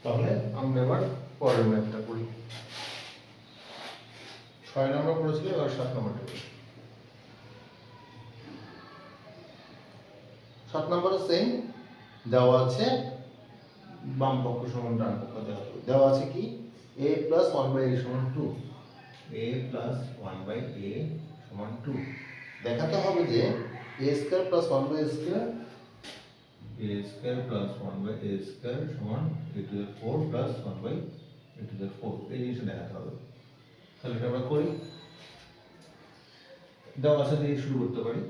তাহলে আমরা এবার পরের ম্যাথটা করি। 6 নম্বর করেছিল, এবার 7 নম্বরটা করি। 7 নম্বরে সেম দেওয়া আছে, বাম পক্ষ সমান ডান পক্ষ দেওয়া আছে কি a প্লাস 1/a সমান 2, a প্লাস 1/a সমান 2। দেখাতে হবে যে a square plus 1/a square plus 1/a square সমান a to the 4 plus 1/a to the 4, এই জিনিসটা দেখাতে হবে। তাহলে এটা আমরা করি। দেওয়া আছে দিয়ে শুরু করতে পারি,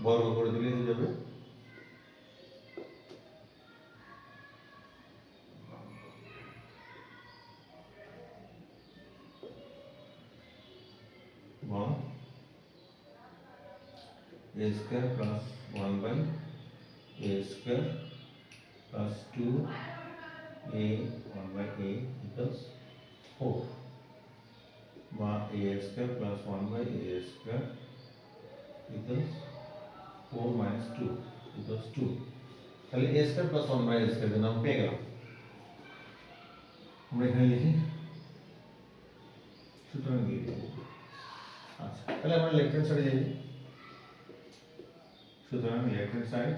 বর্গ করে দিলে হয়ে যাবে a square plus 1/a square plus 2a 1/a equals 4, বা a square plus 1/a square equals 4 minus 2 equals 2। তাহলে a square plus 1/a square এর নাম পেয়ে গেলাম। আমরা এখানে লিখি, সুতরাং দিয়ে দেব। আচ্ছা, তাহলে আমরা লেফট হ্যান্ড সাইডে যাই। সুতরাং left hand side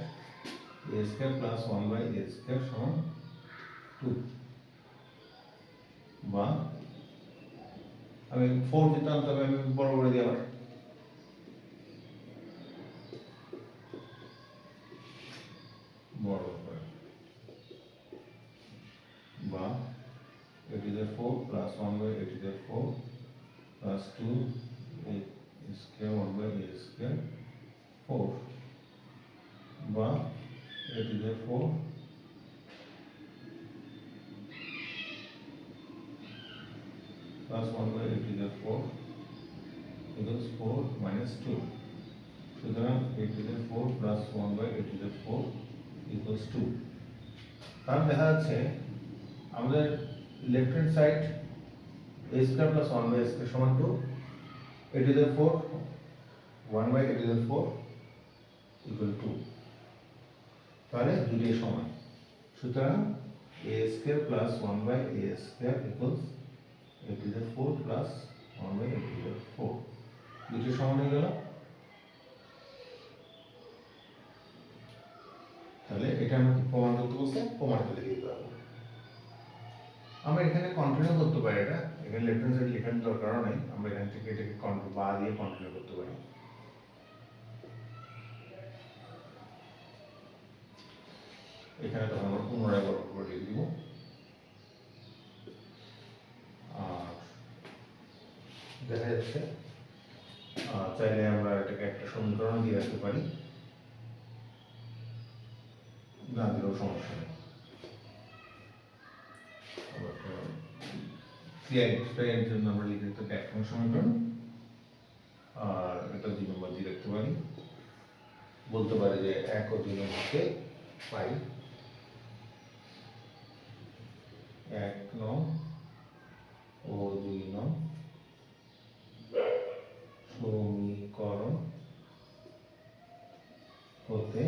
a square plus 1/a square সমান 2, বা আমি 4 দিতাম, তবে আমি বড় করে দিই আবার, বড় করে, বা a to the 4 plus 1/a to the 4 plus 2a square 1/a square 4, বা a to the 4 plus 1/a to the 4 equals 4 minus 2। সুতরাং a to the 4 plus 1/a to the 4 equals 2। কারণ দেখা যাচ্ছে আমাদের left hand side a square plus 1/a square সমান 2, a to the 4 1/a to the 4 equal 2, তাহলে দুটোই সমান। সুতরাং a square plus 1/a square equals a to the 4 plus 1/a to the 4, দুটো সমান হয়ে গেল। তাহলে এটা আমরা প্রমাণ করতে বলতে প্রমাণ করে দিতে পারবো। আমরা এখানে কন্টিনিউ করতে পারি, এটা এখানে লেফট হ্যান্ড সাইড লেখার দরকার নেই, আমরা এখান থেকে এটাকে কন্ট্রোল বা দিয়ে কন্টিনিউ করতে পারি। এখানে তখন আমরা পুনরায় বর্গ করে লিখে দিব, আর দেখা যাচ্ছে চাইলে আমরা এটাকে একটা সমীকরণ দিয়ে রাখতে পারি, না দিলেও সমস্যা নেই। ক্রিয়ার জন্য আমরা লিখে দিতে এক নম্বর সমীকরণ, আর এটা 2 নম্বর দিয়ে রাখতে পারি। বলতে পারি যে 1 ও 2 নম্বরকে পাই 1 নং ও 2 নং সমীকরণ হতে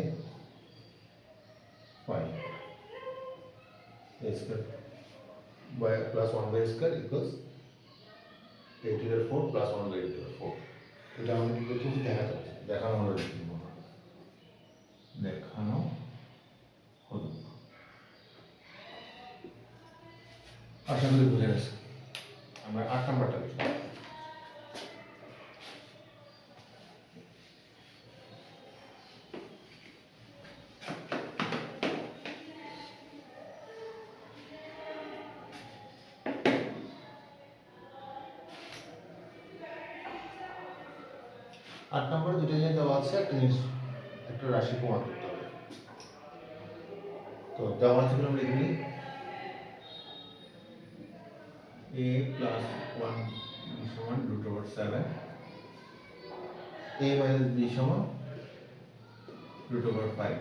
পাই a square plus 1/a square equals a to the 4 plus 1/a to the 4। এটা আমাদের কি করতে হবে, দেখানো হলো, দেখানো হলো। আশা করি বুঝে গেছে। আমরা 8 নম্বরটা লিখি। 8 নম্বরে দুটো জিনিস দেওয়া আছে, একটা রাশি প্রমাণ করতে হবে। তো দেওয়া আছে আমরা লিখে নিই, a plus 1 সমান √7, a minus b সমান √5।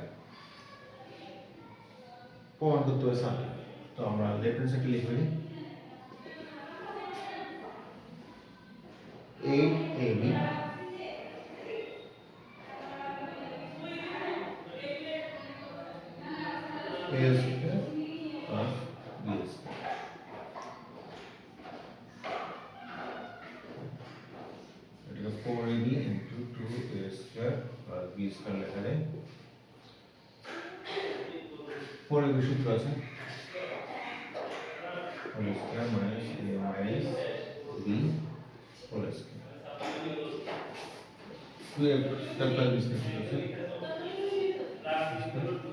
প্রমাণ করতে হবে সামনে। তো আমরা লেফট হ্যান্ড সাইডে লিখে নিই 8ab a square plus b square. এটাকে 4ab into 2a square plus b square লেখা যায়। 4ab সূত্র আছে whole square minus a minus b whole square। 2a square plus b square সূত্র আছে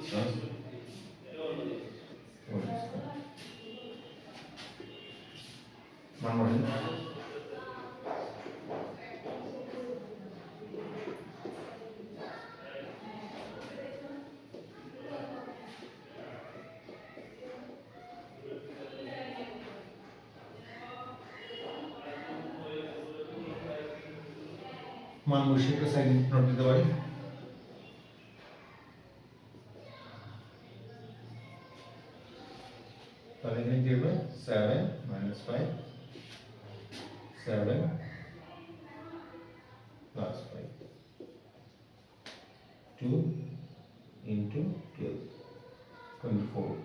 plus whole square। মান বলেন মান বসে একটা সাইড নোট দিতে পারি। তাহলে এখানে কি হবে 7 minus 5 7 plus 5 2 into 12 24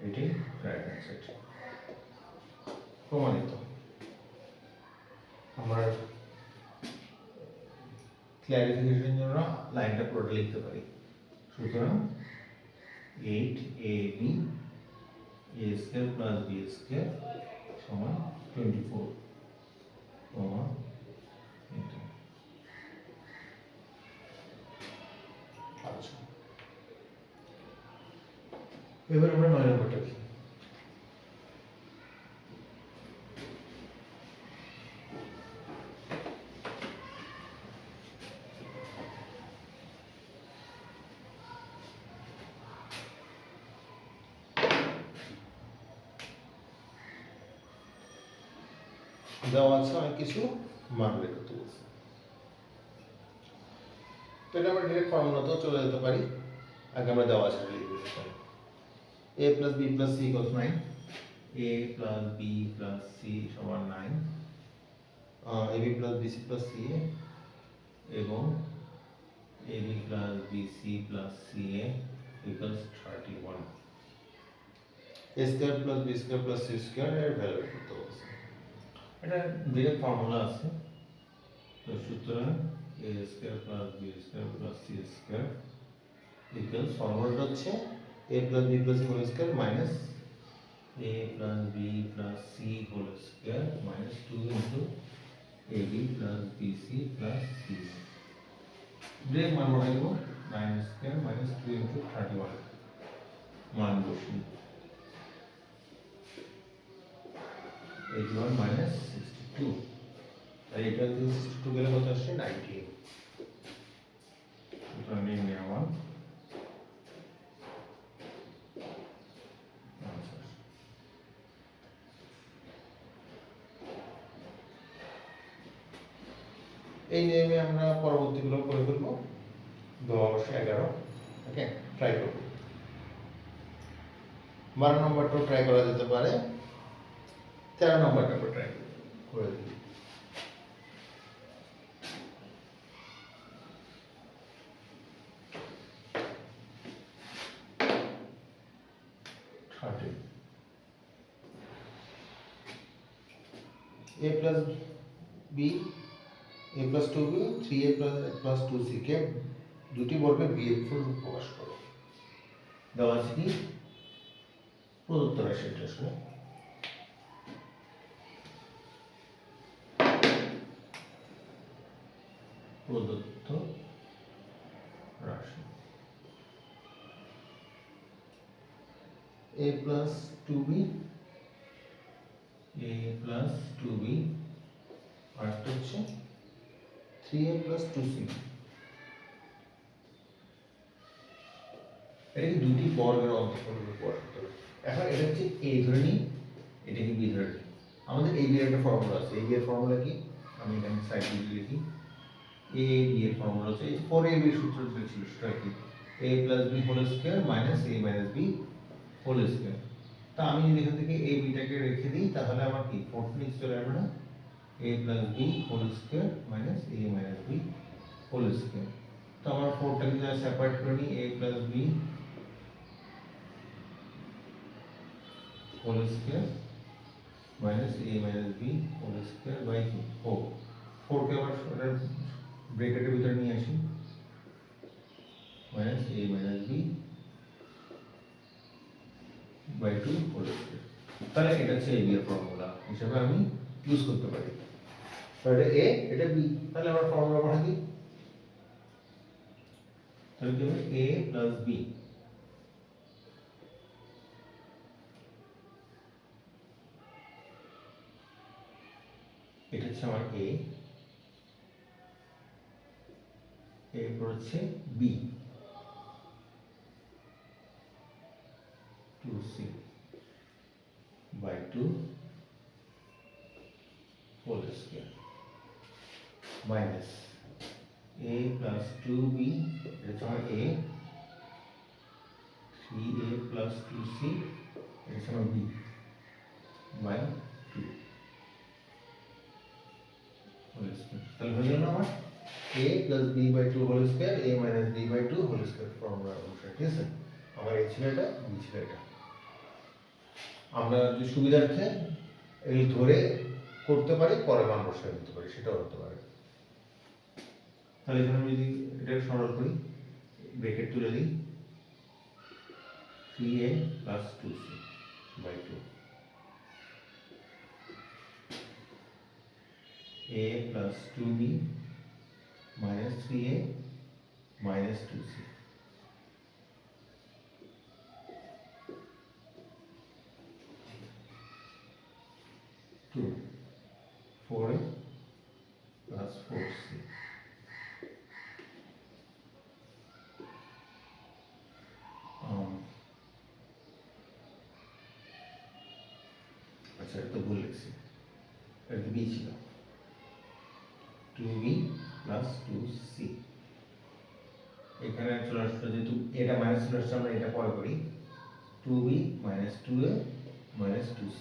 এটি রাইট অ্যান্সার। প্রমাণিত। আমার ক্লারিফিকেশনের জন্য লাইনটা পুরোটা লিখতে পারি। সুতরাং 8ab a square plus b square সমান 24 কমা এটা। আচ্ছা এবার আমরা 9 নম্বরটা লিখি। দেওয়া আছে অনেক কিছু মান বের করতে বলছে। তো এটা আমরা ডিরেক্ট ফর্মুলাতেও চলে যেতে পারি। আগে আমরা দেওয়া আছে লিখে দিতে পারি a plus b plus c equals 9 a plus b plus c সমান 9 ab plus bc plus ca এবং ab plus bc plus ca equals 31 a square plus b square plus c square এর ভ্যালু বের করতে বলছে। এটা direct formula আছে। তো সুতরাং a square plus b square plus c square equals ফর্মুলাটা হচ্ছে a plus b plus c whole square minus a plus b plus c whole square minus 2 into ab plus bc plus c। Direct মান বসাই দেব 9 square minus 2 into 31 মান বসি 81 minus 62 তাই এটা থেকে 62 গেলে কত আসছে 19। সুতরাং নিয়ে নেওয়া এই নিয়মে আমরা পরবর্তীগুলো করে ফেলবো। 10 11 ওকে ট্রাই করব। 12 নম্বরটাও ট্রাই করা যেতে পারে। 13 নম্বরটা ট্রাই করে দিই। a plus b a plus 2b 3a plus 2c কে দুটি বর্গের বিয়োগফল রূপে প্রকাশ করো। দেওয়া আছে কি প্রদত্ত রাশিটা আসলে প্রদত্ত রাশি a plus 2b a plus 2b আর হচ্ছে 3a plus 2c। এটা কি দুটি বর্গের অন্তঃফলকের প্রকাশ করতে হবে। এখন এটা হচ্ছে a ধরে নিই, এটা কি b ধরে নিই। আমাদের a b এর একটা ফর্মুলা আছে। a b এর ফর্মুলা কি আমি এখানে সাইড দিয়ে লিখি। a b এর ফর্মুলা হচ্ছে এই 4ab এর সূত্র যেটা ছিল সেটা কি a plus b whole square minus a minus b whole square। তা আমি যদি এখান থেকে a b টাকে রেখে দিই তাহলে আমার কি 4 নিচে চলে আসবে না a plus b whole square minus a minus b whole square। তো আমার 4টাকে যদি সেপারেট করে নিই a plus b whole square minus a minus b whole square by 4 4 কে আবার ব্র্যাকেটের ভিতরে নিয়ে আসি minus a minus b by 2 whole square. তাহলে এটা হচ্ছে a b এর ফর্মুলা হিসেবে আমি ইউজ করতে পারি। তাহলে এটা a এটা b, তাহলে আমরা ফর্মুলা ব্যবহার দিই। তাহলে কি হবে a প্লাস b, এটা হচ্ছে আমার a, এরপর হচ্ছে b 2c by 2 whole square minus a plus 2b, এটা হচ্ছে আমার a 3a প্লাস 2c, এটা হচ্ছে আমার b বাই 2 হোল স্কয়ার। তাহলে হয়ে গেল আমার a plus b by 2 whole square a minus b by 2 whole square formula অনুসারে। ঠিক আছে, আমার এই ছিল এটা, b ছিল এটা। আমরা যে সুবিধার্থে এই ধরে করতে পারি, পরে মান বসায় দিতে পারি, সেটাও হতে পারে। তাহলে এখানে আমি যদি এটা সরল করি, ব্র্যাকেট তুলে দিই 3a plus 2c by 2 a plus 2b minus 3a minus 2c 2 4a plus 4c আচ্ছা এটা তো ভুল লিখছি, এটা b ছিল 2b plus 2c, এখানে চলে আসলো যেহেতু এটা মাইনাস চলে আসছে, আমরা এটা পরে করি 2b minus 2a minus 2c,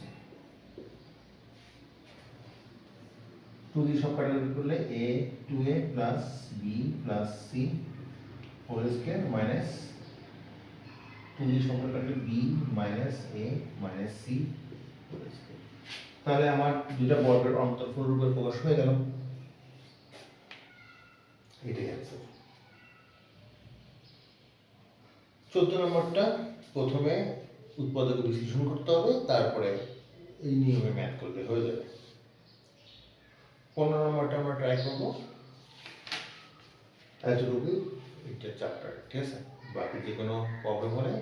2 দিয়ে সব কাটাকাটি করলে a 2a plus b plus c whole square minus 2 দিয়ে সব কাটাকাটি b minus a minus c whole square. তাহলে আমার দুইটা বর্গের অন্তর্ফল রূপে প্রকাশ হয়ে গেল, এটাই অ্যান্সার। 14 নম্বরটা প্রথমে উৎপাদক বিশ্লেষণ করতে হবে, তারপরে এই নিয়মে ম্যাথ করলে হয়ে যাবে। 15 নম্বরটা আমরা ট্রাই করবো, এতটুকুই এটা চ্যাপ্টার। ঠিক আছে, বাকি যে কোনো প্রবলেম হলে